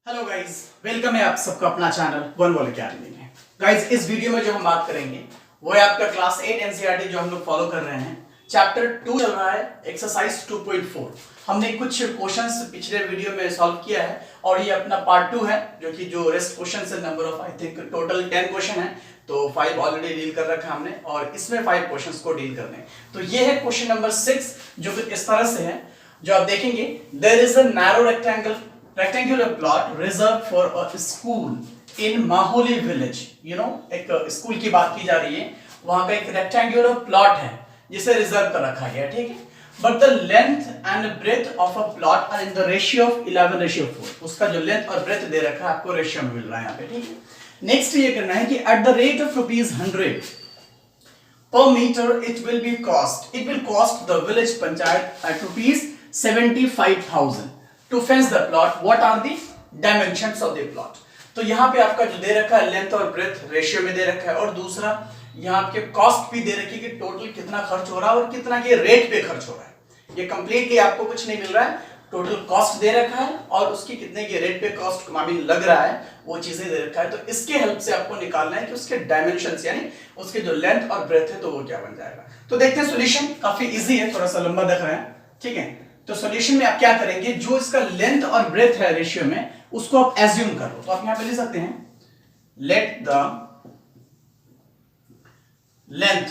Hello guys, welcome है आप सबका अपना चैनल वन वॉल अकेडमी में। गाइस, इस वीडियो में जो हम बात करेंगे वो है आपका क्लास 8 एनसीईआरटी जो हम लोग फॉलो कर रहे हैं। चैप्टर 2 चल रहा है, एक्सरसाइज 2.4। हमने कुछ क्वेश्चंस पिछले वीडियो में सॉल्व किया है और ये अपना पार्ट 2 है, जो रेस्ट क्वेश्चन है। Number of I think total 10 question है, तो 5 ऑलरेडी डील कर रखा है हमने और इसमें 5 क्वेश्चंस को डील करने हैं। तो ये है क्वेश्चन नंबर 6 जो कि इस तरह से है, जो आप देखेंगे। There is a narrow rectangular plot reserved for a school in Maholi village। एक स्कूल की बात की जा रही है, वहां का एक रेक्टेंगुलर प्लॉट है जिसे रिजर्व कर रखा गया, ठीक है। But the length and breadth of a plot are in the ratio of 11:4। उसका जो लेंथ और ब्रेथ दे रखा है आपको रेशियो में मिल रहा है यहाँ पे, ठीक है। नेक्स्ट ये करना है कि at the rate of ₹100 per meter it will cost the village panchayat at ₹75,000 to fence the plot. What are the dimensions of the plot? तो यहाँ पे आपका जो दे रखा है लेंथ और ब्रेथ रेशियो में दे रखा है, और दूसरा यहाँ आपके कॉस्ट भी दे रखी है कि टोटल कितना खर्च हो रहा है और कितना ये रेट पे खर्च हो रहा है। ये कंप्लीटली आपको कुछ नहीं मिल रहा है, टोटल कॉस्ट दे रखा है और उसकी कितने के रेट पे कॉस्ट लग रहा है वो चीजें दे रखा है। तो इसके हेल्प से आपको निकालना है कि उसके डायमेंशंस यानी उसके जो लेंथ और ब्रेथ है तो वो क्या बन जाएगा। तो देखते हैं सॉल्यूशन, काफी इजी है, थोड़ा सा लंबा दिख रहा है, ठीक है। तो सॉल्यूशन में आप क्या करेंगे, जो इसका लेंथ और ब्रेथ है रेशियो में उसको आप एज्यूम कर लो। तो आप यहां पे लिख सकते हैं let the length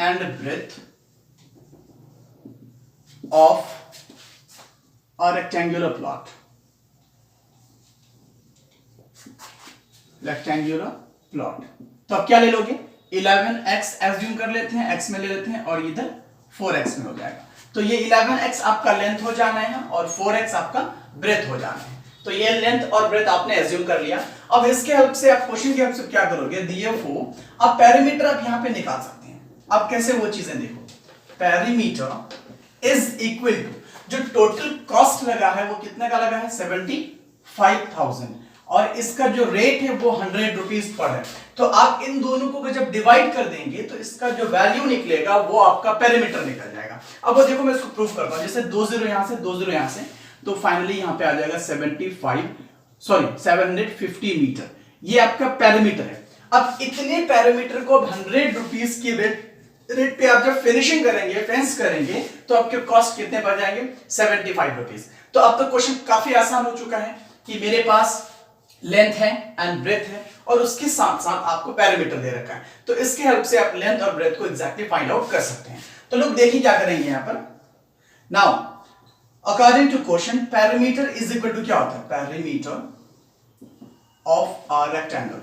and breadth of a rectangular plot, तो आप क्या ले लोगे, 11x एज्यूम कर लेते हैं, x में ले लेते हैं और इधर 4x में हो जाएगा। तो ये 11x आपका लेंथ हो जाना है और 4x आपका ब्रेथ हो जाना है। तो ये लेंथ और ब्रेथ आपने एज्यूम कर लिया। अब इसके हेल्प से आप क्वेश्चन की हेल्प से क्या करोगे, अब पेरीमीटर आप यहां पे निकाल सकते हैं। अब कैसे वो चीजें देखो, पेरीमीटर इज इक्वल टू जो टोटल कॉस्ट लगा है वो कितने का लगा है, 75,000, और इसका जो रेट है वो ₹100 पर है। तो आप इन दोनों को जब डिवाइड कर देंगे तो इसका जो वैल्यू निकलेगा वो आपका पेरीमीटर निकल जाएगा। अब वो देखो मैं इसको प्रूव करता हूं, जैसे 20 यहां से 20 यहां से, तो फाइनली यहां पे आ जाएगा 750 मीटर। ये आपका पेरीमीटर है। अब इतने पेरीमीटर को अब ₹100 के रेट पे आप जब फिनिशिंग करेंगे, फेंस करेंगे, तो आपके कॉस्ट कितने पड़ जाएंगे, ₹75। तो अब तो क्वेश्चन काफी आसान हो चुका है कि मेरे पास लेंथ है एंड ब्रेथ है और उसके साथ साथ आपको पेरीमीटर दे रखा है। तो इसके हेल्प से आप लेंथ और ब्रेथ को एग्जैक्टली फाइंड आउट कर सकते हैं। तो लोग देखिए क्या करेंगे यहां पर। Now according to question, perimeter is equal to क्या होता है, perimeter of a rectangle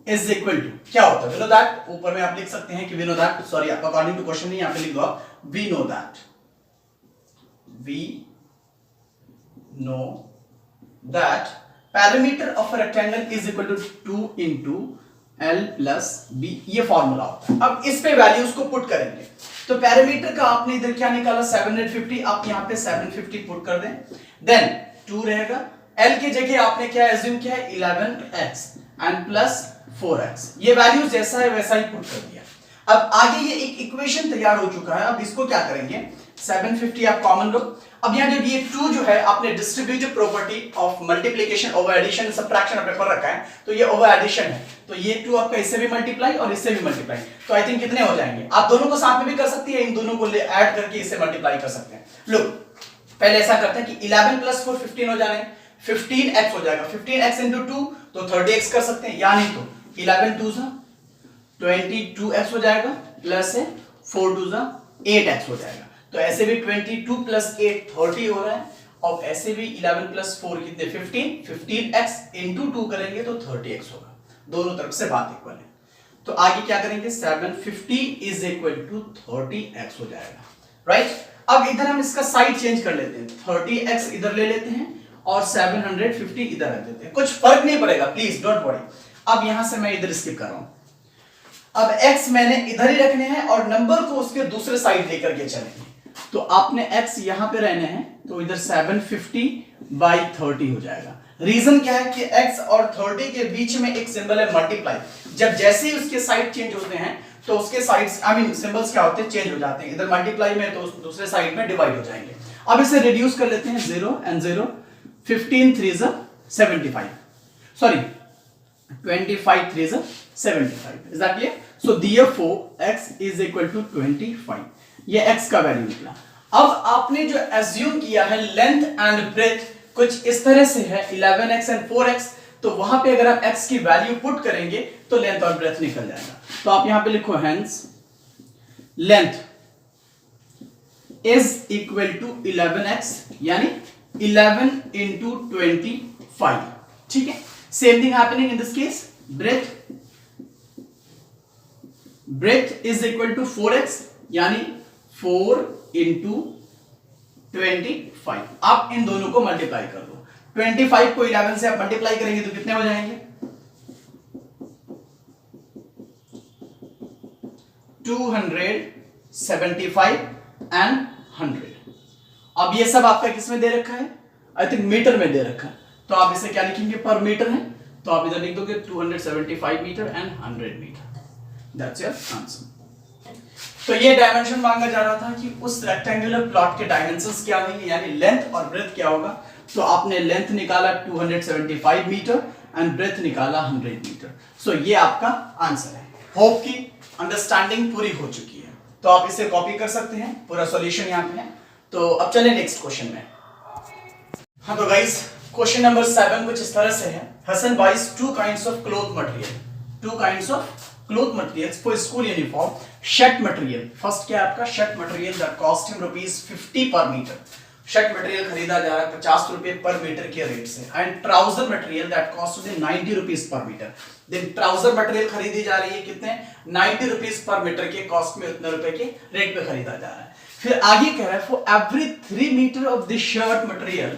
is equal to क्या होता है, वी नो दैट। ऊपर में आप लिख सकते हैं कि वी नो दैट, सॉरी आप अकॉर्डिंग टू क्वेश्चन नहीं, यहां पे लिख दो आप we know that perimeter of a rectangle is equal to 2 into L plus B, ये फॉर्मूला होता है। अब इस पे वैल्यूज को पुट करेंगे। तो पेरीमीटर का आपने इधर क्या निकाला, 750, आप यहां पे 750 पुट कर दें, देन 2 रहेगा। L की जगह आपने क्या एज्यूम किया है, 11x एंड प्लस 4x, ये वैल्यू जैसा है वैसा ही पुट कर दिया। अब आगे ये एक इक्वेशन तैयार हो चुका है। अब इसको क्या करेंगे, 750 आप कॉमन लो। अब यहां जब ये 2 जो है आपने distributive property of multiplication over addition subtraction आपने पढ़ रखा है, तो ये ओवर एडिशन है। तो ये 2 आपका इससे भी मल्टीप्लाई और इससे भी मल्टीप्लाई, तो आई थिंक कितने हो जाएंगे, आप दोनों को साथ में भी कर सकती है, इन दोनों को ऐड करके इससे मल्टीप्लाई कर सकते हैं। लो पहले ऐसा करते हैं कि 11 प्लस 4 15 हो जाने, 15x हो जाएगा, 15x into 2 तो 30x कर सकते हैं, या नहीं तो 11 2 22x हो जाएगा, प्लस है 4 2 8x हो जाएगा। तो ऐसे भी 22 प्लस 8 30 हो रहा है, और ऐसे भी 11 प्लस 4 कितने 15x into 2 करेंगे तो 30x होगा। दोनों तरफ से बात इक्वल है। तो आगे क्या करेंगे, 750 इज इक्वल टू 30x हो जाएगा, राइट। अब इधर हम इसका साइड चेंज कर लेते हैं, 30x इधर ले लेते हैं और 750 इधर रख देते हैं, कुछ फर्क नहीं पड़ेगा, प्लीज डोंट वरी। अब यहां से मैं इधर स्किप कर रहा हूं। अब x मैंने इधर ही रखने हैं और नंबर को उसके दूसरे साइड लेकर के चलेंगे। तो आपने x यहां पे रहने हैं, तो इधर 750/30 हो जाएगा। रीजन क्या है कि x और 30 के बीच में एक सिंबल है मल्टीप्लाई। जब जैसे ही उसके साइड चेंज होते हैं तो उसके साइड्स सिंबल्स क्या होते हैं, चेंज हो जाते हैं। इधर मल्टीप्लाई में तो दूसरे साइड में डिवाइड हो जाएंगे। अब इसे रिड्यूस कर लेते हैं, 0 and 0, 15 3 75, sorry 25 3 75. Is that clear? So therefore x is equal to 25. ये x का वैल्यू निकला. अब आपने जो एज्यूम किया है लेंथ एंड ब्रेथ कुछ इस तरह से है 11x and 4x, तो वहां पे अगर आप x की वैल्यू पुट करेंगे तो लेंथ और ब्रेथ निकल जाएगा. तो आप यहां पे लिखो hence length is equal to 11x यानी 11 into 25. ठीक है. Same thing happening in this case. Breadth is equal to 4x यानी 4 into 25. आप इन दोनों को मल्टीप्लाई कर दो. 25 को 11 से आप मल्टीप्लाई करेंगे तो कितने हो जाएंगे? 275 and 100. अब ये सब आपका किस में दे रखा है? आई थिंक मीटर में दे रखा है. तो आप इसे क्या लिखेंगे? पर मीटर है, तो आप इधर लिख दोगे 275 metre and 100 metre. That's your answer. तो ये डायमेंशन मांगा जा रहा था कि उस रेक्टेंगुलर प्लॉट के डायमेंशंस क्या होंगे, यानी लेंथ और ब्रेथ क्या होगा. तो आपने लेंथ निकाला 275 मीटर एंड ब्रेथ निकाला 100 मीटर. सो ये आपका आंसर है. होप की अंडरस्टैंडिंग पूरी हो चुकी है. तो आप इसे कॉपी कर सकते हैं, पूरा सॉल्यूशन यहाँ पे है. तो अब चलें नेक्स्ट क्वेश्चन में. हाँ तो गाइस क्वेश्चन नंबर 7 कुछ इस तरह से है. Hasan buys two kinds of cloth material. Two kinds of cloth materials for school uniform. Shirt material first क्या है आपका? Shirt material that cost him ₹50 per metre. Shirt material खरीदा जा रहा है 50 रुपए पर मीटर के रेट से. And trouser material that cost him 90 rupees पर मीटर. देन ट्राउजर मटेरियल खरीदी जा रही है कितने? 90 रुपीस पर मीटर के कॉस्ट में, उतने रुपए के रेट पे खरीदा जा रहा है. फिर आगे कह रहा है for every 3 metre of the shirt material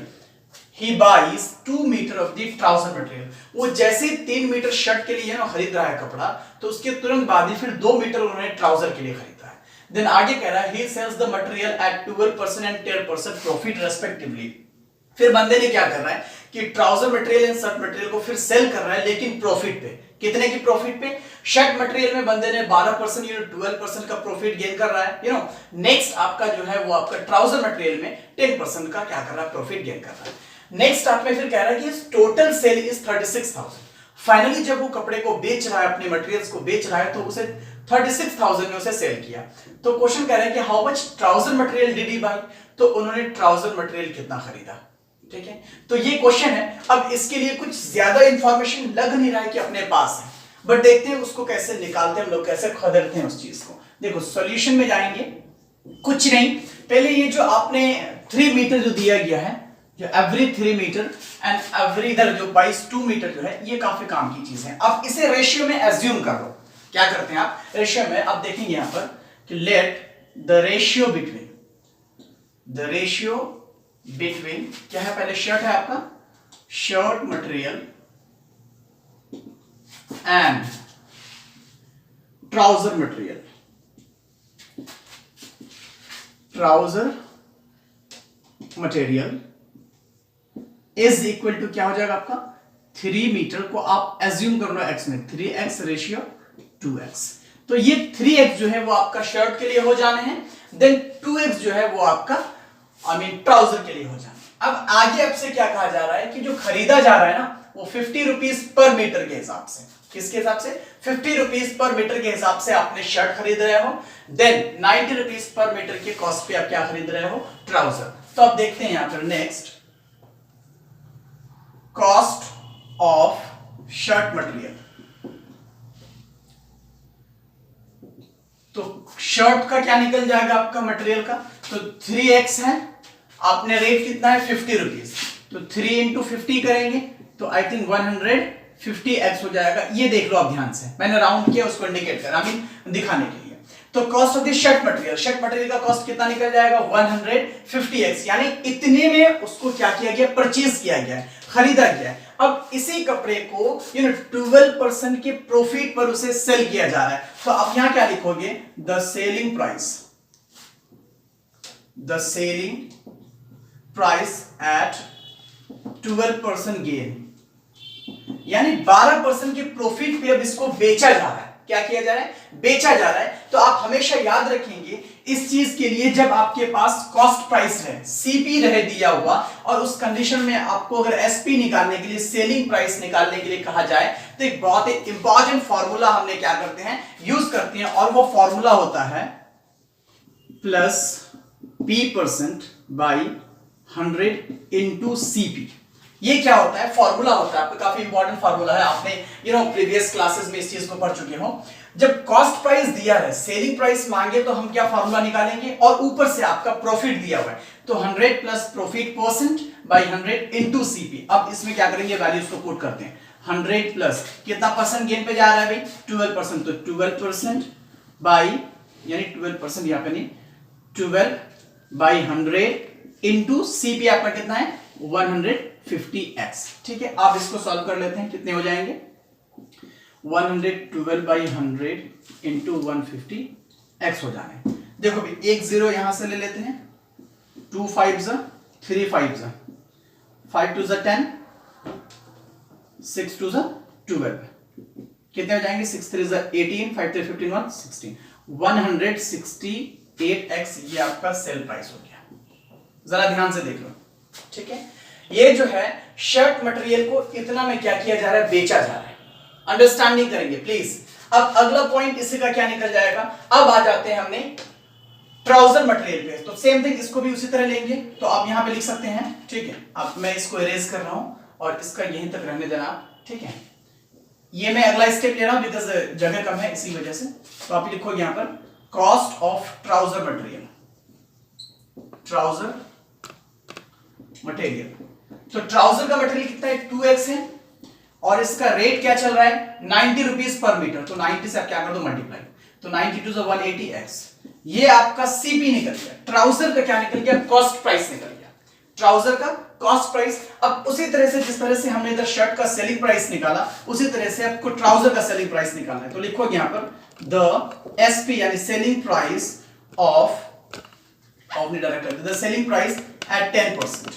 he buys 2 metre of the trouser material. वो जैसे 3 मीटर शर्ट के लिए ना खरीद रहा है कपड़ा, तो उसके तुरंत बाद ही फिर 2 मीटर उन्होंने ट्राउजर के लिए खरीदा है. देन आगे कह रहा है he sells the material at 12% and 10% profit respectively. फिर बंदे ने क्या कर रहा है कि trouser material and shirt material को फिर सेल कर रहा है, लेकिन प्रॉफिट पे. कितने की प्रॉफिट पे? शर्ट मटेरियल में बंदे ने 12% या 12% का प्रॉफिट गेन कर रहा है. नेक्स्ट आपका जो है वो आपका ट्राउजर मटेरियल में 10% का क्या कर रहा है? प्रॉफिट गेन कर रहा है. नेक्स्ट आप में फिर कह रहा है कि टोटल सेल इज 36,000. फाइनली जब वो कपड़े को बेच रहा है, अपने मटेरियल्स को बेच रहा है, तो उसे 36,000 में उसे सेल किया. तो क्वेश्चन कह रहा है कि how much trouser material did he buy. तो उन्होंने ट्राउजर मटेरियल कितना खरीदा. ठीक है. तो ये क्वेश्चन है. अब इसके लिए कुछ ज्यादा इंफॉर्मेशन लग नहीं रहा है कि अपने पास है, बट देखते हैं उसको कैसे निकालते हैं हम लोग, कैसे खदेड़ते हैं उस चीज को. देखो सॉल्यूशन में जाएंगे. कुछ नहीं, पहले ये जो आपने 3 मीटर जो दिया गया है, जो एवरी 3 मीटर एंड एवरी इधर जो 2 मीटर जो है, ये काफी काम की चीज है. अब इसे रेशियो में एज्यूम कर लो. क्या करते हैं आप रेशियो में? आप देखेंगे यहां पर कि लेट द रेशियो बिटवीन क्या है? पहले शर्ट है आपका, shirt material and trouser material. Trouser material is equal to क्या हो जाएगा आपका? 3 मीटर को आप एज्यूम कर लो x में, 3x रेशियो 2x. तो ये 3x जो है वो आपका शर्ट के लिए हो जाने हैं. देन 2x जो है वो आपका ट्राउजर के लिए हो जाना है. अब आगे आपसे क्या कहा जा रहा है कि जो खरीदा जा रहा है ना, वो 50 रुपीस पर मीटर के हिसाब से. किसके हिसाब से? 50 रुपीस पर मीटर के हिसाब से आपने शर्ट खरीद रहे हो. देन 90 रुपीस पर मीटर के कॉस्ट पे आप क्या खरीद रहे हो? ट्राउजर. तो आप देखते हैं यहां पर next cost of shirt material. तो शर्ट का क्या निकल जाएगा आपका मटेरियल का? तो 3x है, आपने रेट कितना है? 50 रुपीज. तो 3 into 50 करेंगे तो आई थिंक 150x हो जाएगा. ये देख लो आप ध्यान से, मैंने राउंड किया, उसको इंडिकेट करा दिखाने के लिए. तो cost of the shirt material का कॉस्ट कितना निकल जाएगा? 150x. यानी इतने में उसको क्या किया गया? परचेज किया गया, खरीदा गया. अब इसी कपड़े को 12% के प्रॉफिट पर उसे सेल किया जा रहा है. तो आप यहां क्या लिखोगे? The selling price at 12% gain. यानी 12% के प्रॉफिट पे अब इसको बेचा जा रहा है. क्या किया जा रहा है? बेचा जा रहा है. तो आप हमेशा याद रखेंगे इस चीज के लिए जब आपके पास कॉस्ट प्राइस है, सीपी रह दिया हुआ, और उस कंडीशन में आपको अगर एसपी निकालने के लिए, सेलिंग प्राइस निकालने के लिए कहा जाए, तो एक बहुत ही इंपॉर्टेंट फॉर्मूला हमने क्या करते हैं, यूज करते हैं, और वो फॉर्मूला होता है plus P% by 100 into CP. ये क्या होता है, फॉर्मूला होता है आपका, काफी इंपॉर्टेंट फॉर्मूला है, आपने प्रीवियस क्लासेस में इस चीज को पढ़ चुके हो। जब कॉस्ट प्राइस दिया है, सेलिंग प्राइस मांगे, तो हम क्या फॉर्मूला निकालेंगे, और ऊपर से आपका प्रॉफिट दिया हुआ है, तो 100 plus profit percent by 100 into CP. अब इसमें क्या करेंगे, वैल्यूज को पुट करते हैं, 100 प्लस कितना परसेंट गेन पे जा रहा है भाई, 12%, तो 12% बाई, यानी 12% यहाँ पे नहीं, 12 बाई 100 इंटू सीपी आपका कितना है, 150x। ठीक है, आप इसको सॉल्व कर लेते हैं, कितने हो जाएंगे, 112 बाई 100 इंटू 150x हो जाने। देखो भाई, एक जीरो यहां से ले लेते हैं, 2 5 3 5 5 2 10, 6 2 12, कितने हो जाएंगे, 6 3 18, 5 3 15 16, 168x ये आपका सेल प्राइस हो गया। जरा ध्यान से देख लो, ठीक है। ये जो है शर्ट मटेरियल को इतना में क्या किया जा रहा है, बेचा जा रहा है, अंडरस्टैंडिंग करेंगे प्लीज। अब अगला पॉइंट इसी का क्या निकल जाएगा, अब आ जाते हैं हमने ट्राउजर मटेरियल पे, तो सेम थिंग इसको भी उसी तरह लेंगे, तो आप यहां पे लिख सकते हैं, ठीक है। अब मैं इसको इरेज कर रहा हूं और इसका यहीं तक रहने देना, ठीक है। ये मैं अगला स्टेप ले रहा हूं बिकॉज जगह कम है इसी वजह से, तो आप लिखोगे यहां पर cost of trouser material, trouser material. तो ट्राउजर का मटेरियल कितना है, 2x है, और इसका रेट क्या चल रहा है, 90 रुपीज पर मीटर, तो 90 से आप क्या कर दो मल्टीप्लाई, तो 92 से 180x, ये आपका सीपी निकल गया। ट्राउजर का क्या निकल गया, कॉस्ट प्राइस निकल गया, ट्राउजर का कॉस्ट प्राइस। अब उसी तरह से जिस तरह से हमने इधर शर्ट का सेलिंग प्राइस निकाला, उसी तरह से आपको ट्राउजर का सेलिंग प्राइस निकालना है, तो लिखोगे यहां पर द एसपी यानी selling price of the selling price at 10%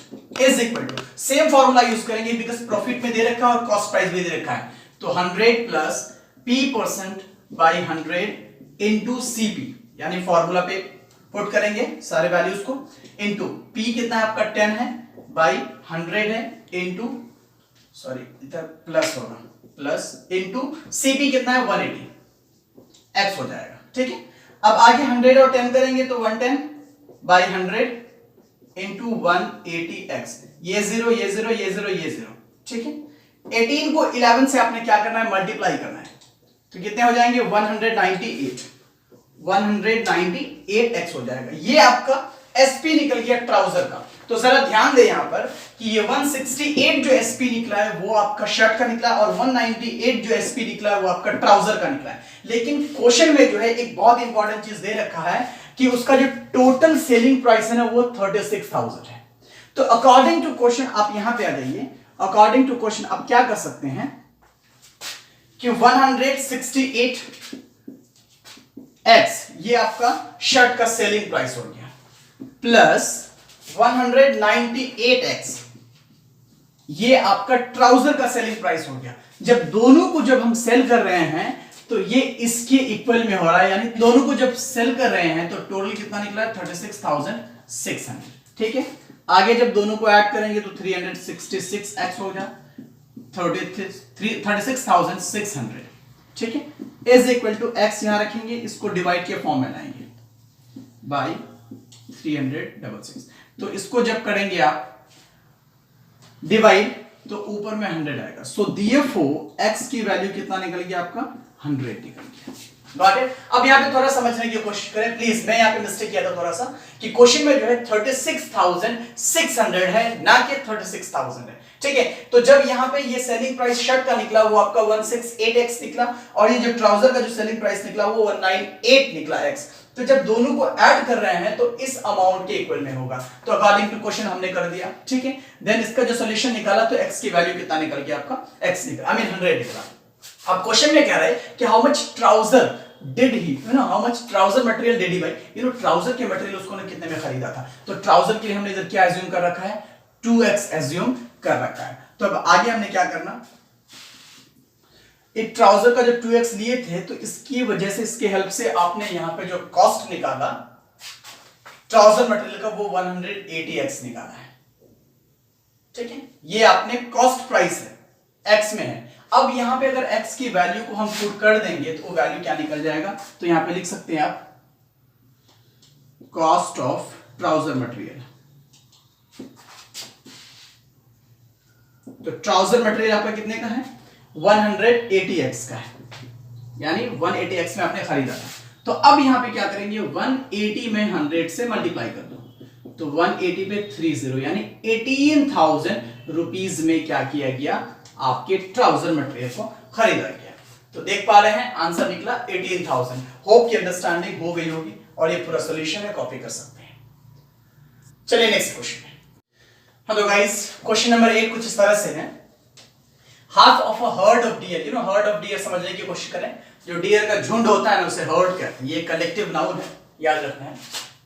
is equal to, same formula use करेंगे बिकॉज प्रॉफिट में दे रखा है और कॉस्ट प्राइस भी दे रखा है, तो 100 plus P% by 100 into CP, यानी फॉर्मूला पे पुट करेंगे सारे वैल्यूज को, इंटू P कितना है आपका 10 है, बाई 100 है, इंटू सॉरी इधर प्लस होगा, प्लस इंटू सीपी कितना है 180 x हो जाएगा, ठीक है। अब आगे 100 और 10 करेंगे तो 110 बाई 100 इंटू 180x, ये जीरो ये जीरो ये जीरो ये जीरो, ठीक है। 18 को 11 से आपने क्या करना है, मल्टीप्लाई करना है, तो कितने हो जाएंगे 198x हो जाएगा। ये आपका एसपी निकल गया ट्राउजर का। तो जरा ध्यान दे यहां पर कि ये 168 जो एसपी निकला है वो आपका शर्ट का निकला, और 198 जो एसपी निकला है वो आपका ट्राउजर का निकला है। लेकिन क्वेश्चन में जो है एक बहुत इंपॉर्टेंट चीज दे रखा है कि उसका जो टोटल सेलिंग प्राइस है ना वो 36,000 है। तो अकॉर्डिंग टू क्वेश्चन आप यहां पे आ जाइए, अकॉर्डिंग टू क्वेश्चन आप क्या कर सकते हैं कि 168x ये आपका शर्ट का सेलिंग प्राइस हो गया, प्लस 198x ये आपका ट्राउजर का सेलिंग प्राइस हो गया। जब दोनों को जब हम सेल कर रहे हैं तो ये इसके इक्वल में हो रहा है, यानी दोनों को जब सेल कर रहे हैं तो टोटल कितना निकला है 36,600, ठीक है। आगे जब दोनों को ऐड करेंगे तो 366x हो गया, 36,600, ठीक है, इज इक्वल टू x यहां रखेंगे, इसको डिवाइड के फॉर्म में लाएंगे बाई 366, तो इसको जब करेंगे आप डिवाइड तो ऊपर में 100 आएगा, सो देयरफॉर x की वैल्यू कितना निकल गया आपका 100 निकल गया। Got it. अब यहां पे थोड़ा समझने की कोशिश करें प्लीज, मैं यहां पे मिस्टेक किया था थोड़ा सा कि क्वेश्चन में जो है 36,600 है ना कि 36,000 है, ठीक है। तो जब यहां पे ये सेलिंग प्राइस शर्ट का निकला वो आपका 168x निकला, और ये जो ट्राउजर का जो सेलिंग प्राइस निकला वो 198 निकला x, तो जब दोनों को ऐड कर रहे हैं तो इस अमाउंट के इक्वल में होगा, तो अकॉर्डिंग टू क्वेश्चन हमने कर दिया, ठीक है। देन इसका जो सॉल्यूशन निकाला तो x की वैल्यू कितना निकल गया आपका, x निकला, आई मीन 100 निकला। अब क्वेश्चन में कह रहा है कि how much trouser did he, you know, how much trouser material did he buy, you know, trouser के मटेरियल उसको ने कितने में खरीदा था। तो ट्राउजर के लिए हमने इधर क्या एज्यूम कर रखा है, 2x एज्यूम कर रखा है। तो अब आगे हमने क्या करना, एक ट्राउजर का जो 2x लिए थे तो इसकी वजह से, इसके हेल्प से आपने यहां पे जो कॉस्ट निकाला ट्राउजर मटेरियल का वो 180x निकाला है। ठीक है, ये आपने कॉस्ट प्राइस है, x में है। अब यहां पे अगर x की वैल्यू को हम पुट कर देंगे तो वो वैल्यू क्या निकल जाएगा, तो यहां पे लिख सकते हैं आप कॉस्ट ऑफ ट्राउजर मटेरियल। तो ट्राउजर मटेरियल आपका कितने का है, 180x का है, यानी 180x में आपने खरीदा था। तो अब यहां पे क्या करेंगे, 180 में 100 से मल्टीप्लाई कर दो, तो 180 पे 30, यानी 18,000 रुपीज में क्या किया गया, आपके ट्राउजर मटेरियल को खरीदा गया। तो देख पा रहे हैं आंसर निकला 18,000। होप की अंडरस्टैंडिंग हो गई होगी और ये पूरा सॉल्यूशन है, कॉपी कर सकते हैं। चलिए next question. Hello guys, question number 8 कुछ इस तरह से है। Half of a herd of dear, you know heard of dear समझने की कोशिश करें। जो डियर का झुंड होता है ना उसे हर्ड कहते हैं। ये कलेक्टिव नाउन है, याद रखना है,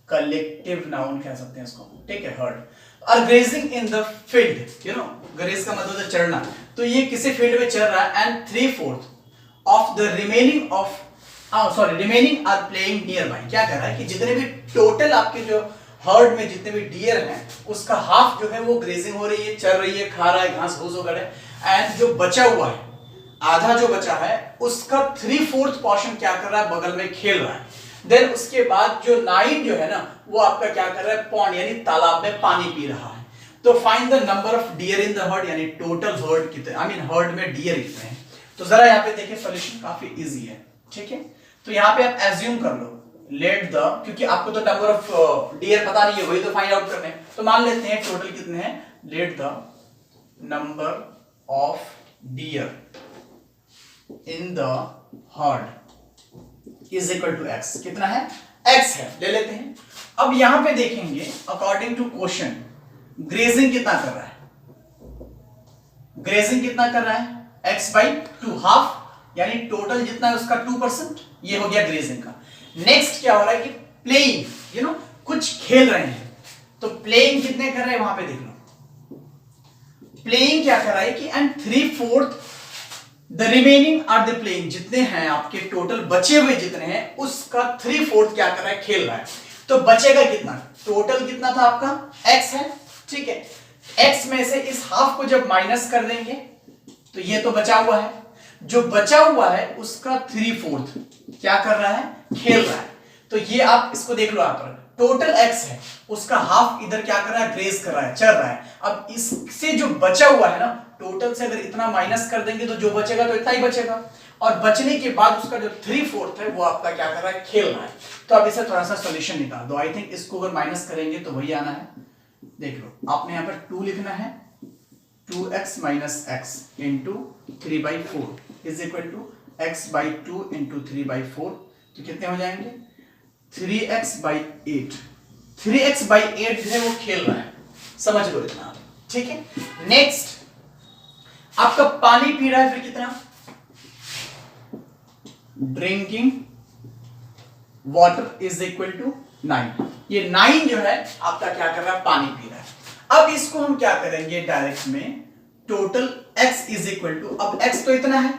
कलेक्टिव नाउन कह सकते हैं इसको, ठीक है, herd. Are grazing in the field, you know graze का मतलब है चढ़ना। तो ये किसी फील्ड में चल रहा है and 3/4 of the remaining of remaining are playing nearby. क्या कर रहा है कि जितने भी टोटल आपके जो हर्ड में जितने भी डियर हैं उसका हाफ जो है वो ग्रेजिंग हो रही है, चल रही है, खा रहा है घास फूस वगैरह, एंड जो बचा हुआ है, आधा जो बचा है उसका 3/4 पोर्शन क्या कर रहा है, बगल में खेल रहा है। देन उसके बाद जो 9 जो है ना वो आपका क्या कर रहा है, पॉन्ड यानी तालाब में पानी पी रहा है। तो find the number of deer in the heard, यानी टोटल हर्ड कितने, आई मीन हर्ड में डियर कितने हैं। तो जरा यहाँ पे देखिए सॉल्यूशन काफी इजी है, ठीक है। तो यहाँ पे आप एज्यूम कर लो, लेट द, क्योंकि आपको तो नंबर ऑफ डियर पता नहीं है, वही तो फाइंड आउट करने हैं। तो मान लेते हैं टोटल कितने हैं, let the number of deer in the herd is equal to x। कितना है, x है, ले लेते हैं। अब यहां पे देखेंगे अकॉर्डिंग टू क्वेश्चन ग्रेजिंग कितना कर रहा है, ग्रेजिंग कितना कर रहा है, x/2 हाफ, यानी टोटल जितना है उसका 2%, ये हो गया ग्रेजिंग का। नेक्स्ट क्या हो रहा है कि प्लेइंग, यू नो कुछ खेल रहे हैं। तो प्लेइंग कितने कर रहे हैं, वहां पे देख लो, प्लेइंग क्या कर रहा है कि and 3/4 the remaining are the playing, जितने हैं आपके टोटल बचे हुए जितने हैं उसका 3/4 क्या कर रहा है, खेल रहा है। तो बचेगा कितना, टोटल कितना था आपका x है, ठीक है। x में से इस हाफ को जब माइनस कर देंगे तो ये तो बचा हुआ है, जो बचा हुआ है उसका 3/4 क्या कर रहा है, खेल रहा है। तो ये आप इसको देख लो, यहाँ पर टोटल x है उसका हाफ इधर क्या कर रहा है, ग्रेज कर रहा है, चल रहा है। अब इससे जो बचा हुआ है ना, टोटल से अगर इतना माइनस कर देंगे तो जो बचेगा तो इतना ही बचेगा, और बचने के बाद उसका जो 3/4 है वो आपका क्या कर रहा है, खेल रहा है। तो अब इसे थोड़ा सा सॉल्यूशन निकाल दो। आई थिंक इसको अगर माइनस करेंगे तो वही आना है, देख लो। आपने यहाँ पर 2 लिखना है, 2x minus x into 3/4 is equal to x/2 into 3/4। तो कितने हो जाएंगे, 3x/8। 3x/8 जो है वो खेल रहा है, समझ लो इतना, ठीक है। नेक्स्ट आपका पानी पी रहा है, फिर कितना, drinking water is equal to 9। ये 9 जो है आपका क्या कर रहा है, पानी पी रहा है। अब इसको हम क्या करेंगे डायरेक्ट में, total x is equal to, अब x तो इतना है,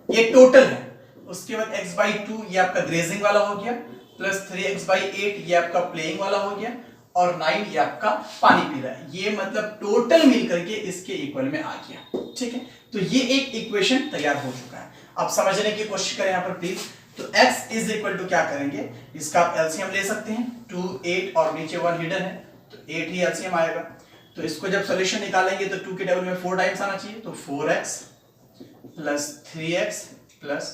ये टोटल है, उसके बाद x/2 ये आपका ग्रेजिंग वाला हो गया, प्लस 3x/8 ये आपका प्लेइंग वाला हो गया, और 9 ये आपका पानी पी रहा है। ये मतलब टोटल मिलकर के इसके इक्वल में आ गया, ठीक है। तो ये एक इक्वेशन तैयार हो चुका है। अब समझने की कोशिश करें यहाँ पर प्लीज। तो x इज इक्वल टू क्या करेंगे, इसका आप एलसीएम ले सकते हैं, 2 8 और नीचे 1 हिडन है तो 8 ही एलसीएम आएगा। तो इसको जब सॉल्यूशन निकालेंगे तो 2 के टेबल में 4 टाइम्स आना चाहिए, तो 4x प्लस 3x प्लस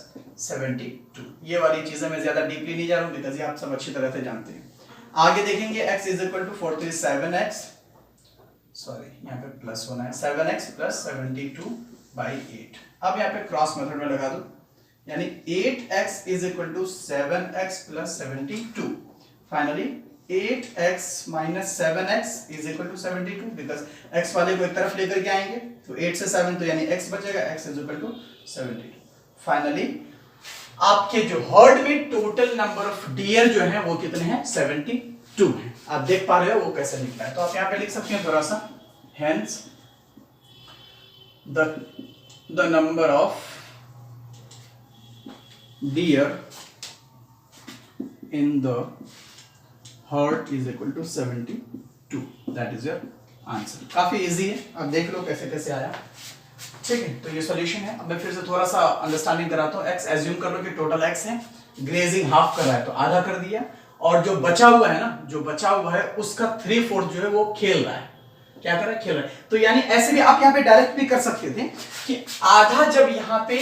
72। ये वाली चीजें मैं ज्यादा डीपली नहीं जा रहा हूं बिकॉज ये आप सब अच्छी तरह से जानते हैं। आगे देखेंगे x is equal to 47x, sorry यहाँ पे प्लस होना है, 7x प्लस 72/8। अब यहाँ पे क्रॉस मेथड में लगा दो, यानी 8x is equal to 7x plus 72। Finally 8x minus 7x is equal to 72, because x वाले को एक तरफ लेकर के आएंगे तो 8 से 7 तो यानी x बचेगा, x is equal to 72। Finally आपके जो हर्ड में टोटल नंबर ऑफ डियर जो है वो कितने हैं, 72 है। आप देख पा रहे हो वो कैसे निकला है। तो आप यहाँ पे लिख सकते हैं थोड़ा सा, hence the number of deer in the herd is equal to 72। That is your answer. काफी इजी है, अब देख लो कैसे कैसे आया। ठीक है, तो ये सॉल्यूशन है। अब मैं फिर से थोड़ा सा अंडरस्टैंडिंग कराता हूँ। एक्स एज्यूम कर लो कि टोटल एक्स है, ग्रेजिंग हाफ कर रहा है तो आधा कर दिया, और जो बचा हुआ है ना, जो बचा हुआ है उसका 3/4 जो है वो खेल रहा है। क्या कर रहा है? खेल रहा है। तो यानी ऐसे भी आप यहाँ पे डायरेक्ट भी कर सकते थे कि आधा जब यहाँ पे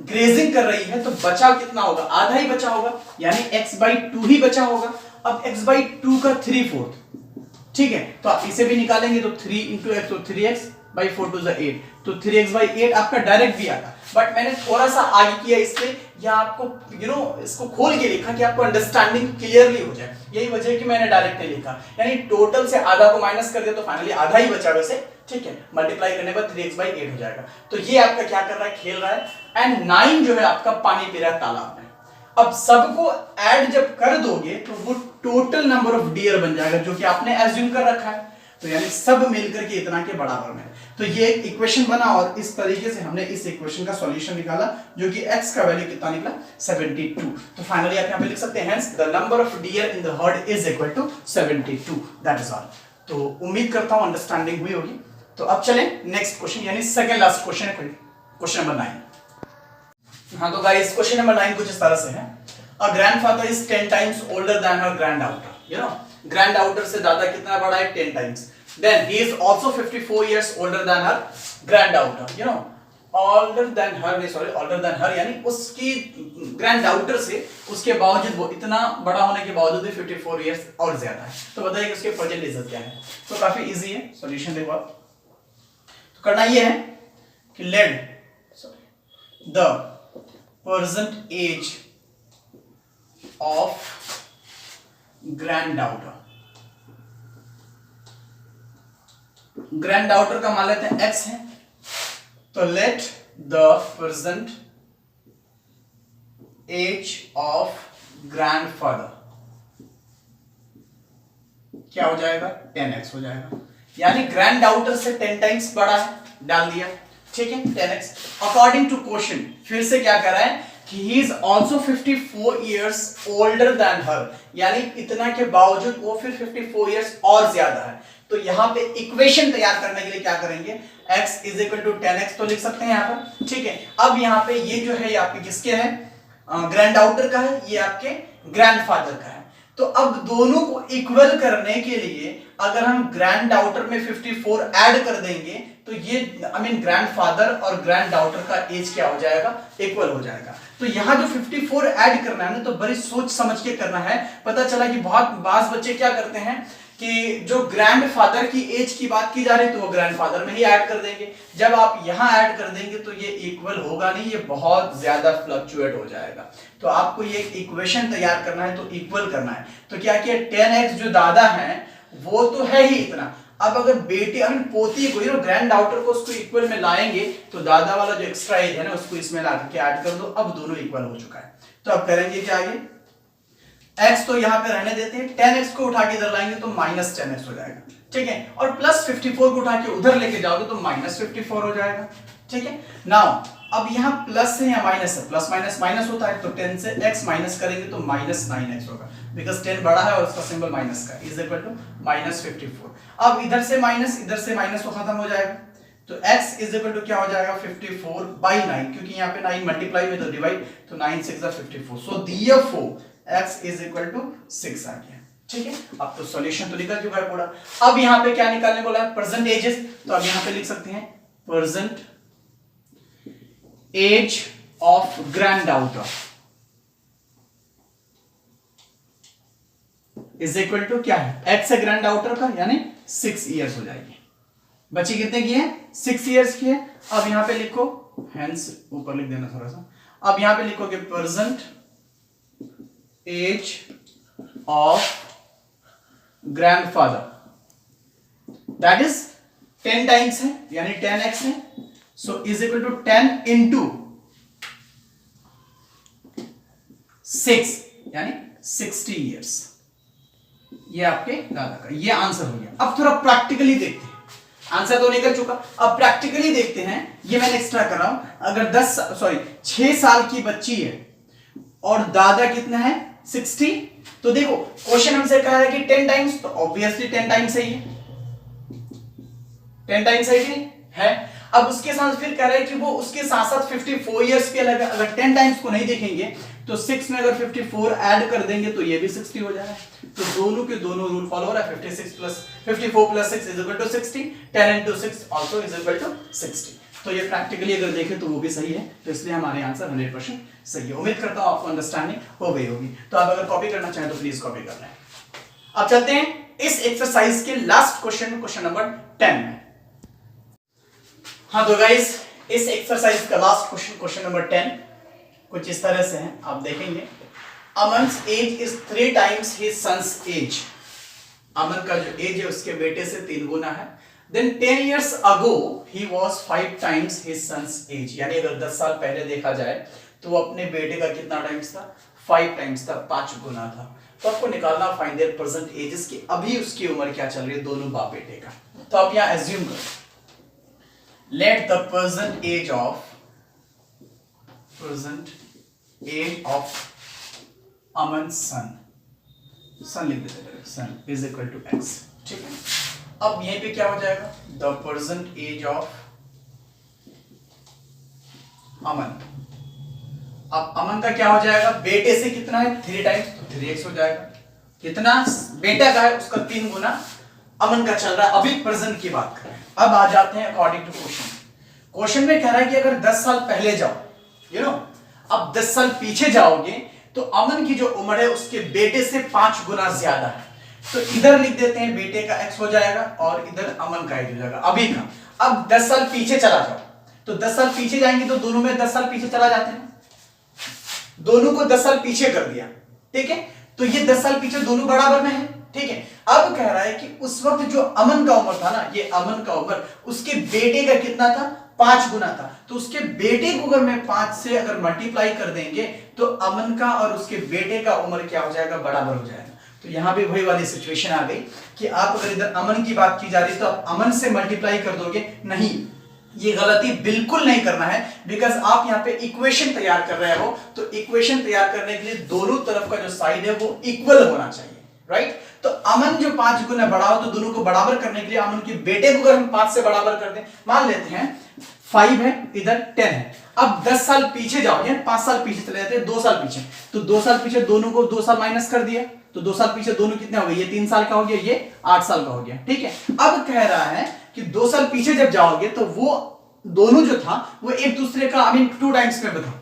ग्रेजिंग कर रही है तो बचा कितना होगा? आधा ही बचा होगा, यानी x/2 ही बचा होगा। अब x/2 का 3/4, ठीक है, तो आप इसे भी निकालेंगे तो 3 × x, तो 3x/4 टू 8, तो 3x/8 आपका डायरेक्ट भी आता। बट मैंने थोड़ा सा आगे किया इसलिए, या आपको इसको खोल के लिखा कि आपको अंडरस्टैंडिंग क्लियरली हो जाए। यही वजह है कि मैंने डायरेक्ट नहीं लिखा, यानी टोटल से आधा को माइनस कर दिया तो फाइनली आधा ही बचा वैसे। ठीक है, मल्टीप्लाई करने पर 3x/8 हो जाएगा। तो ये आपका क्या कर रहा है? खेल रहा है। एंड 9 जो है आपका पानी पी रहा है तालाब में। अब सबको ऐड जब कर दोगे तो वो टोटल नंबर ऑफ डियर बन जाएगा जो कि आपने एज्यूम कर रखा है। तो यानी सब मिलकर के इतना के बराबर में। तो ये एक इक्वेशन बना, और इस तरीके से हमने इस इक्वेशन का सॉल्यूशन निकाला, जो कि x का वैल्यू कितना निकला? 72। तो फाइनली आप यहां पे लिख सकते हैं hence the number of deer in the herd is equal to 72। That is all. तो उम्मीद करता हूं अंडरस्टैंडिंग हुई होगी। तो अब चलें नेक्स्ट क्वेश्चन, यानी सेकंड लास्ट क्वेश्चन है, क्वेश्चन नंबर 9। हाँ, तो गाइस क्वेश्चन नंबर 9 कुछ इस तरह से है। A grandfather is 10 times older than her granddaughter. Granddaughter से दादा कितना बड़ा है? 10 times. Then he is also 54 years older than her granddaughter. Older than her, यानी उसकी ग्रैंडडाउटर से उसके बावजूद वो इतना बड़ा होने के बावजूद भी 54 इयर्स और ज्यादा है। तो बताइए कि उसके प्रेजेंट एज क्या है? तो काफी इजी है, सॉल्यूशन देखो आप। तो करना ये है कि let the present age of granddaughter, granddaughter का मान लेते हैं x है, तो let the present age of grandfather क्या हो जाएगा? 10x हो जाएगा। यानी ग्रैंडडाउटर से 10 टाइम्स बड़ा है, डाल दिया। ठीक है, 10x। अकॉर्डिंग टू क्वेश्चन फिर से क्या कर रहा है कि he is also 54 years older than her, यानी इतना के बावजूद वो फिर 54 ईयर्स और ज्यादा है। तो यहां पे इक्वेशन तैयार करने के लिए क्या करेंगे? x is equal to 10x तो लिख सकते हैं यहां पर। ठीक है, अब यहां पे ये जो है ये आपके किसके है? ग्रैंडडाउटर का है, ये आपके ग्रैंडफादर का है। तो अब दोनों को इक्वल करने के लिए अगर हम ग्रैंडडाउटर में 54 ऐड कर देंगे तो ये ग्रैंडफादर और ग्रैंडडाउटर का एज क्या हो जाएगा? इक्वल हो जाएगा। तो यहां जो 54 ऐड करना है ना, तो बड़ी सोच समझ के करना है। पता चला कि बहुत बास बच्चे क्या करते हैं कि जो ग्रैंडफादर की एज की बात की जा रही है तो वो ग्रैंडफादर में ही ऐड कर देंगे। जब आप यहां ऐड कर देंगे तो ये इक्वल होगा नहीं, ये बहुत ज्यादा फ्लक्चुएट हो जाएगा। तो आपको ये इक्वेशन तैयार करना है तो इक्वल करना है। तो क्या किया? 10x जो दादा है वो तो है ही इतना। अब अगर बेटे पोती को ग्रैंडडाउटर को उसको इक्वल में लाएंगे तो दादा वाला जो एक्स्ट्रा एज है ना उसको इसमें ला करके ऐड कर दो। अब दोनों इक्वल हो चुका है। तो अब करेंगे क्या आगे? x तो यहां पे रहने देते हैं, 10x को उठा के इधर लाएंगे तो -10x हो जाएगा। ठीक है, और प्लस 54 को उठा के उधर लेके जाओगे तो -54 हो जाएगा। ठीक है, नाउ अब यहां प्लस है या माइनस है? प्लस माइनस माइनस होता है, तो 10 से x माइनस करेंगे तो -9x होगा, बिकॉज 10 बड़ा है और उसका सिंबल माइनस का, इज इक्वल टू -54। अब इधर से माइनस तो खत्म हो जाएगा, तो x इज इक्वल टू क्या हो जाएगा? 54/9, क्योंकि यहाँ पे 9 मल्टीप्लाई में तो डिवाइड, तो 9 6 54। So therefore x is equal to 6 आ गया। ठीक है, अब तो सॉल्यूशन तो निकल चुका है पूरा। अब यहां पे क्या निकालने बोला है? Present ages. तो अब यहां पे लिख सकते हैं present age of granddaughter is equal to क्या है? x है ग्रैंडडाउटर का, यानी 6 इयर्स हो जाएगी। बच्ची कितने की है? 6 इयर्स की है। अब यहां पे लिखो, हेंस ऊपर लिख देना थोड़ा सा। अब यहां पे लिखोगे present age of grandfather, that is 10 times है, यानी 10x है। So is equal to 10 into 6, यानी 60 इयर्स। ये आपके दादा का, ये आंसर हो गया। अब थोड़ा प्रैक्टिकली देखते हैं। आंसर तो निकल चुका, अब प्रैक्टिकली देखते हैं। ये मैंने एक्स्ट्रा कर रहा हूं। अगर 6 साल की बच्ची है और दादा कितना है 60। तो देखो क्वेश्चन हमसे कहा है कि 10 टाइम्स, तो ऑब्वियसली 10 टाइम्स है, ये 10 टाइम्स है कि है। अब उसके साथ फिर कह रहा है कि वो उसके साथ साथ 54 इयर्स के अलग, अगर 10 टाइम्स को नहीं देखेंगे तो 6 में अगर 54 ऐड कर देंगे तो ये भी 60 हो जाएगा। तो दोनों के दोनों रूल फॉलो हो रहा है। 54 plus 6 is equal to 60, 10 into 6 also is equal to 60। तो ये प्रैक्टिकली अगर देखें तो वो भी सही है, तो इसलिए हमारे आंसर 100% सही है। उम्मीद करता हूं आपको अंडरस्टैंडिंग हो गई होगी। तो आप अगर कॉपी करना चाहें तो प्लीज कॉपी कर लें। अब चलते हैं इस एक्सरसाइज के लास्ट क्वेश्चन, क्वेश्चन नंबर 10 में। हाँ तो गाइस इस एक्सरसाइज का लास्ट क्वेश्चन, क्वेश्चन नंबर 10 कुछ इस तरह से है, आप देखेंगे। Aman's age is 3 times his sons age. Aman का जो एज है उसके बेटे से 3 गुना है। Then 10 years ago he was 5 times his son's age। यानी अगर 10 साल पहले देखा जाए तो वो अपने बेटे का कितना टाइम्स था, 5 टाइम्स था, 5 गुना था। तो आपको निकालना फाइंड देयर प्रेजेंट एजेस की अभी उसकी उम्र क्या चल रही है दोनों बाप बेटे का। तो आप यहां एज्यूम करो, let the present age of Aman's son लिख देते हैं, son is equal to x. ठीक है, अब यहीं पे क्या हो जाएगा, the present age of Aman. अब अमन का क्या हो जाएगा, बेटे से कितना है 3 टाइम्स, तो 3x हो जाएगा। कितना बेटा का है उसका 3 गुना अमन का चल रहा है। अभी प्रेजेंट की बात करें। अब आ जाते हैं अकॉर्डिंग टू क्वेश्चन। क्वेश्चन में कह रहा है कि अगर 10 साल पहले जाओ, अब 10 साल पीछे जाओगे तो अमन की जो उम्र है उसके बेटे से 5 गुना ज्यादा है। तो इधर लिख देते हैं बेटे का x हो जाएगा और इधर अमन का h हो जाएगा अभी का। अब 10 साल पीछे चला जाओ, तो 10 साल पीछे जाएंगे तो दोनों में 10 साल पीछे चला जाते हैं, दोनों को 10 साल पीछे कर दिया। ठीक है, तो ये 10 साल पीछे दोनों बराबर में है। ठीक है, अब कह रहा है कि उस वक्त जो अमन का उम्र था ना, ये अमन का उम्र उसके बेटे का कितना था, 5 गुना था। तो उसके बेटे को अगर मैं 5 से अगर मल्टीप्लाई कर देंगे तो अमन का और उसके बेटे का उम्र क्या हो जाएगा, बराबर हो जाएगा। तो यहां भी वही वाली सिचुएशन आ गई कि आप अगर इधर अमन की बात की जा रही है तो आप अमन से मल्टीप्लाई कर दोगे, नहीं, ये गलती बिल्कुल नहीं करना है। बिकॉज आप यहां पे इक्वेशन तैयार कर रहे हो, तो इक्वेशन तैयार करने के लिए दोनों तरफ का जो साइड है वो इक्वल होना चाहिए, राइट। तो अमन जो 5 गुना बड़ा हो तो दोनों को बराबर करने के लिए अमन के बेटे को अगर हम 5 से बराबर कर दें, मान लेते हैं 5 है इधर 10 है। अब 10 साल पीछे जाओ, यानी 5 साल पीछे चले जाते हैं, 2 साल पीछे, तो 2 साल पीछे दोनों को 2 साल माइनस कर दिया, तो 2 साल पीछे दोनों कितने हो गए, ये 3 साल का हो गया, ये 8 साल का हो गया। ठीक है, अब कह रहा है कि 2 साल पीछे जब जाओगे तो वो दोनों जो था वो एक दूसरे का 2 टाइम्स में बता।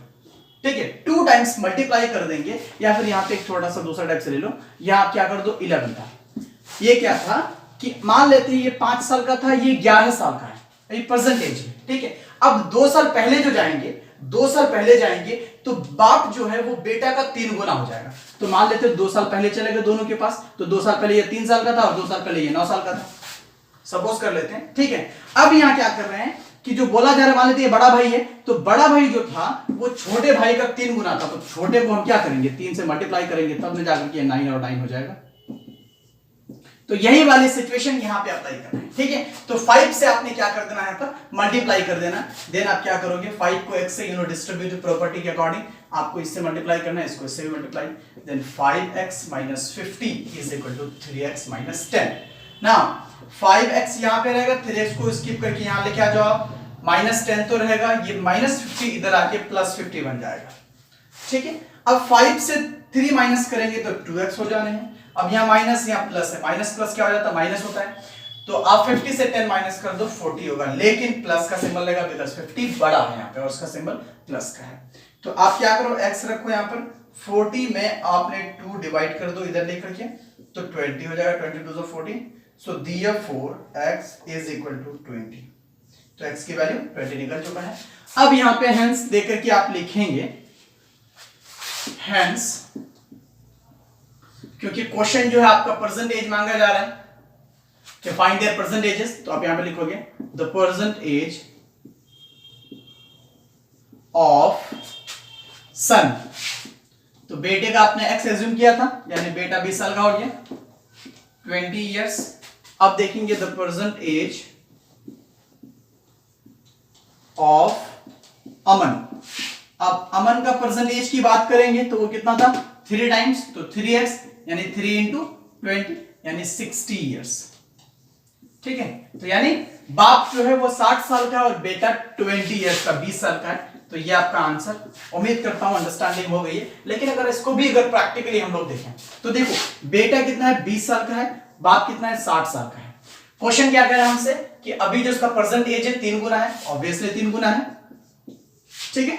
ठीक है, 2 टाइम्स मल्टीप्लाई कर देंगे, या फिर यहां पे एक छोटा सा दूसरा टाइप से ले लो, यहां आप क्या कर दो 11 था। ये क्या था कि मान लेते हैं ये 5 साल का था, ये 11 साल का है, ये परसेंटेज है। ठीक है, अब 2 साल पहले जो जाएंगे, 2 साल पहले जाएंगे तो बाप जो है वो बेटा का 3 गुना हो जाएगा। तो मान लेते हैं 2 साल पहले चले गए दोनों के पास, तो 2 साल पहले ये 3 साल का था और 2 साल पहले ये 9 साल का था, सपोज कर लेते हैं। ठीक है, अब यहां क्या कर रहे हैं कि जो बोला जा रहा है, मान लेते हैं बड़ा भाई है, तो बड़ा भाई जो था वो छोटे भाई का 3 गुना था, तो छोटे को हम क्या करेंगे 3 से मल्टीप्लाई करेंगे, तब में जाकर के 9 और 9 हो जाएगा। तो यही वाली सिचुएशन यहां पे अप्लाई करना है। ठीक है, तो 5 से आपने क्या कर देना है, पर मल्टीप्लाई कर देना। देन आप क्या करोगे, 5 को x से डिस्ट्रीब्यूटिव प्रॉपर्टी के अकॉर्डिंग आपको इससे मल्टीप्लाई करना है, इसको इससे भी multiply. Then 5x - 50 is equal to 3x - 10। Now 5x यहां पे रहेगा, 3x को स्किप करके यहां लेके आ जाओ आप, -10 तो रहेगा, ये -50 इधर आके +50 बन जाएगा। ठीक है, अब 5 से 3 माइनस करेंगे तो 2x हो जाने हैं। अब यहाँ माइनस यहाँ प्लस है, माइनस प्लस क्या हो जाता है, माइनस होता है। तो आप 50 से 10 माइनस कर दो 40 होगा, लेकिन प्लस का सिंबल लगेगा बिकॉज़ 50 बड़ा है यहाँ पे और उसका सिंबल प्लस का है। तो आप क्या करो, x रखो यहाँ पर, 40 में आपने 2 डिवाइड कर दो इधर लेकर के, तो 20 हो जाएगा, 22 से 40। So therefore x is equal to 20। तो x की वैल्यू 20 निकल चुका है। अब यहाँ पे हेंस देकर के आप लिखेंगे हेंस, क्योंकि क्वेश्चन जो है आपका प्रेजेंट एज मांगा जा रहा है कि फाइंड देयर प्रेजेंट एजेस, तो आप यहां पे लिखोगे द प्रेजेंट एज ऑफ सन। तो बेटे का आपने x एज्यूम किया था, यानी बेटा 20 साल का हो गया, 20 इयर्स। अब देखेंगे the present age of Aman. अब अमन का परसेंटेज की बात करेंगे तो वो कितना था 3 टाइम्स, तो 3x यानी 3 इंटू 20 यानी 60 ईयर्स। ठीक है, तो यानी बाप जो है वो 60 साल का और बेटा 20 ईयर्स का 20 साल का है। तो ये आपका आंसर, उम्मीद करता हूं अंडरस्टैंडिंग हो गई है। लेकिन अगर इसको भी अगर प्रैक्टिकली हम लोग देखें तो देखो बेटा कितना है 20 साल का है, बाप कितना है 60 साल का है। क्वेश्चन क्या कह रहा है हमसे कि अभी जो इसका प्रेजेंट एज है 3 गुना है, ऑब्वियसली 3 गुना है। ठीक है,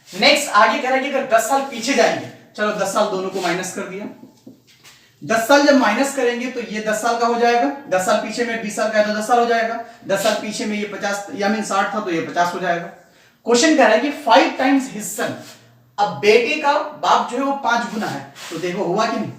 नेक्स्ट आगे कह रहा है कि अगर 10 साल पीछे जाएंगे, चलो 10 साल दोनों को माइनस कर दिया। 10 साल जब माइनस करेंगे तो ये 10 साल का हो जाएगा, 10 साल पीछे में 20 साल का है तो 10 साल हो जाएगा, 10 साल पीछे में ये 50 या मीन 60 था तो ये 50 हो जाएगा। क्वेश्चन कह रहा है कि 5 टाइम्स हिज सन। अब बेटे का बाप जो है वो 5 गुना है, तो देखो हुआ कि नहीं।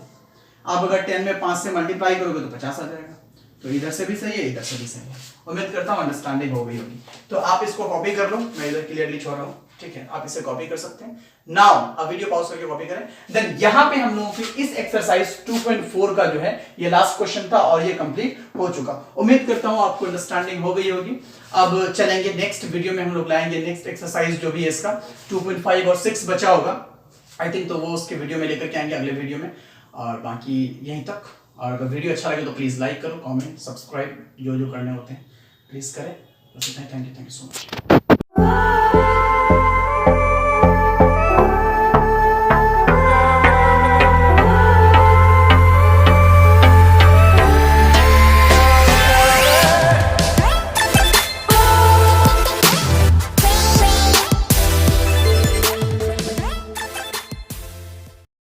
आप अगर 10 में 5 से मल्टीप्लाई करोगे तो 50 आ जाएगा। तो इधर से भी सही है, इधर से भी सही है। उम्मीद करता हूं अंडरस्टैंडिंग हो गई होगी। तो आप इसको कॉपी कर लो, मैं इधर क्लियरली छोड़ रहा हूं। ठीक है, आप इसे कॉपी कर सकते हैं। नाउ अब वीडियो पॉज करके कॉपी करें। देन यहां पे हम लोगों की इस एक्सरसाइज 2.4 का जो है ये लास्ट क्वेश्चन था और ये कंप्लीट हो चुका। उम्मीद करता हूं आपको अंडरस्टैंडिंग हो गई होगी। अब चलेंगे नेक्स्ट वीडियो में, हम लोग लाएंगे नेक्स्ट एक्सरसाइज जो भी है इसका 2.5 और 6 बचा होगा आई थिंक, तो वो उसके वीडियो में लेकर के आएंगे अगले वीडियो में। और बाकी यहीं तक। और अगर वीडियो अच्छा लगे तो प्लीज लाइक करो, कमेंट, सब्सक्राइब जो जो करने होते हैं प्लीज करें। Thank you so much.